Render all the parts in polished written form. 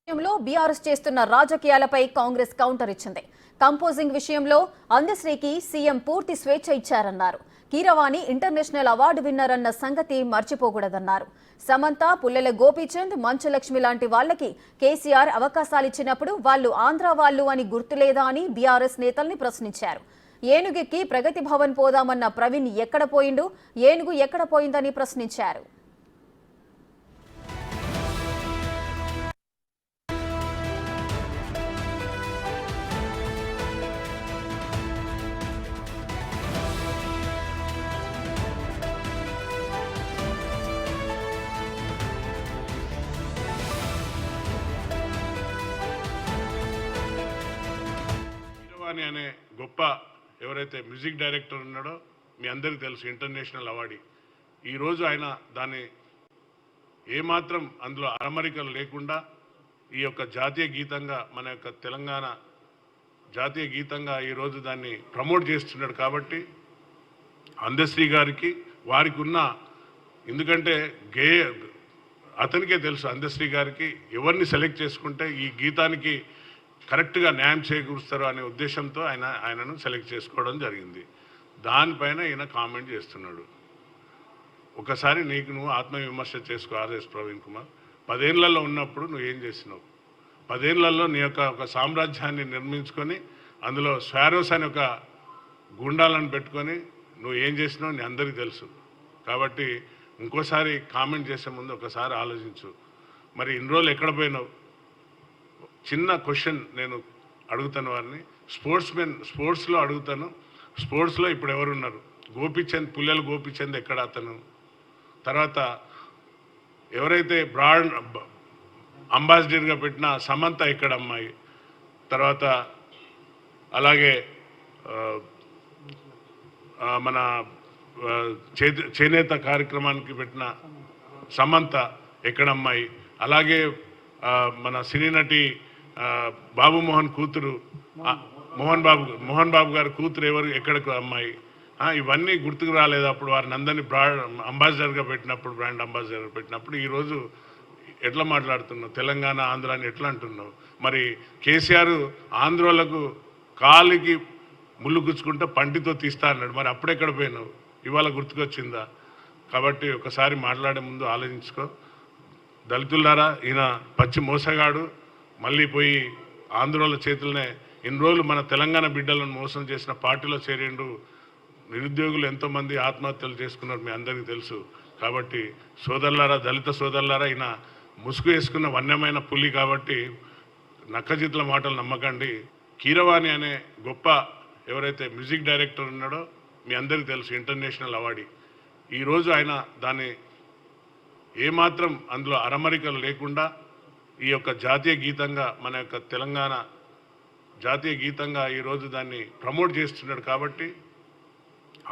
విషయంలో బీఆర్ఎస్ చేస్తున్న రాజకీయాలపై కాంగ్రెస్ కౌంటర్ ఇచ్చింది. కంపోజింగ్ విషయంలో అందశ్రీకి సీఎం పూర్తి స్వేచ్ఛ ఇచ్చారన్నారు. కీరవాణి ఇంటర్నేషనల్ అవార్డు విన్నర్ అన్న సంగతి మర్చిపోకూడదన్నారు. సమంత, పుల్లెల గోపీచంద్, మంచులక్ష్మి లాంటి వాళ్లకి కేసీఆర్ అవకాశాలిచ్చినప్పుడు వాళ్లు ఆంధ్ర వాళ్లు అని గుర్తులేదా అని బీఆర్ఎస్ నేతల్ని ప్రశ్నించారు. ఏనుగుకి ప్రగతి భవన్ పోదామన్న ప్రవీణ్ ఎక్కడ పోయిండు, ఏనుగు ఎక్కడ పోయిందని ప్రశ్నించారు. అనే గొప్ప ఎవరైతే మ్యూజిక్ డైరెక్టర్ ఉన్నాడో మీ అందరికీ తెలుసు, ఇంటర్నేషనల్ అవార్డు. ఈరోజు ఆయన దాన్ని ఏమాత్రం అందులో అరమరికలు లేకుండా ఈ యొక్క జాతీయ గీతంగా, మన యొక్క తెలంగాణ జాతీయ గీతంగా ఈరోజు దాన్ని ప్రమోట్ చేస్తున్నాడు. కాబట్టి అందశ్రీ గారికి వారికి ఉన్న, ఎందుకంటే అతనికే తెలుసు అందశ్రీ గారికి ఎవరిని సెలెక్ట్ చేసుకుంటే ఈ గీతానికి కరెక్ట్గా న్యాయం చేకూరుస్తారు అనే ఉద్దేశంతో ఆయనను సెలెక్ట్ చేసుకోవడం జరిగింది. దానిపైన ఈయన కామెంట్ చేస్తున్నాడు. ఒకసారి నువ్వు ఆత్మవిమర్శ చేసుకో. ఆర్ఎస్ ప్రవీణ్ కుమార్, 10 ఏళ్లలో ఉన్నప్పుడు నువ్వు ఏం చేసినావు? 10 ఏళ్లలో నీ యొక్క ఒక సామ్రాజ్యాన్ని నిర్మించుకొని అందులో స్వారోస్ అనే ఒక గుండాలను పెట్టుకొని నువ్వు ఏం చేసినావు నీ అందరికీ తెలుసు. కాబట్టి ఇంకోసారి కామెంట్ చేసే ముందు ఒకసారి ఆలోచించు. మరి ఇన్ని రోజులు ఎక్కడ పోయినావు? చిన్న క్వశ్చన్ నేను అడుగుతాను వారిని, స్పోర్ట్స్లో అడుగుతాను. స్పోర్ట్స్లో ఇప్పుడు ఎవరున్నారు? గోపీచంద్, పుల్లెల గోపీచంద్ ఎక్కడ అతను? తర్వాత ఎవరైతే బ్రాండ్ అంబాసిడర్గా పెట్టిన సమంత ఎక్కడ అమ్మాయి? తర్వాత అలాగే మన చేనేత కార్యక్రమానికి పెట్టిన సమంత ఎక్కడ అమ్మాయి? అలాగే మన సినీ నటి బాబు మోహన్ కూతురు, మోహన్ బాబు గారి కూతురు ఎవరు, ఎక్కడికి అమ్మాయి? ఇవన్నీ గుర్తుకు రాలేదు అప్పుడు వారిని అందరినీ బ్రాండ్ అంబాసిడర్గా పెట్టినప్పుడు, బ్రాండ్ అంబాసిడర్గా పెట్టినప్పుడు. ఈరోజు ఎట్లా మాట్లాడుతున్నావు? తెలంగాణ ఆంధ్ర అని ఎట్లా అంటున్నావు? మరి కేసీఆర్ ఆంధ్రోలకు కాలికి ముళ్ళు గుచ్చుకుంటే పంటితో తీస్తా అన్నాడు. మరి అప్పుడెక్కడ పోయినావు? ఇవాళ గుర్తుకొచ్చిందా? కాబట్టి ఒకసారి మాట్లాడే ముందు ఆలోచించుకో. దళితులారా, ఈయన పచ్చి మోసగాడు. మళ్ళీ పోయి ఆంధ్రోల చేతులనే ఇన్ని రోజులు మన తెలంగాణ బిడ్డలను మోసం చేసిన పార్టీలో చేరిండు. నిరుద్యోగులు ఎంతోమంది ఆత్మహత్యలు చేసుకున్నారు, మీ అందరికీ తెలుసు. కాబట్టి సోదరులారా, దళిత సోదరులారా, ఈయన ముసుగు వేసుకున్న వన్యమైన పులి. కాబట్టి నక్కజిత్ల మాటలు నమ్మకండి. కీరవాణి అనే గొప్ప ఎవరైతే మ్యూజిక్ డైరెక్టర్ ఉన్నాడో మీ అందరికీ తెలుసు, ఇంటర్నేషనల్ అవార్డు. ఈరోజు ఆయన దాన్ని ఏమాత్రం అందులో అరమరికలు లేకుండా ఈ యొక్క జాతీయ గీతంగా, మన యొక్క తెలంగాణ జాతీయ గీతంగా ఈరోజు దాన్ని ప్రమోట్ చేస్తున్నాడు. కాబట్టి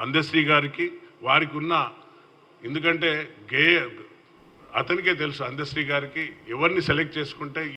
అందశ్రీ గారికి వారికి ఉన్న, ఎందుకంటే అతనికే తెలుసు అందశ్రీ గారికి ఎవరిని సెలెక్ట్ చేసుకుంటే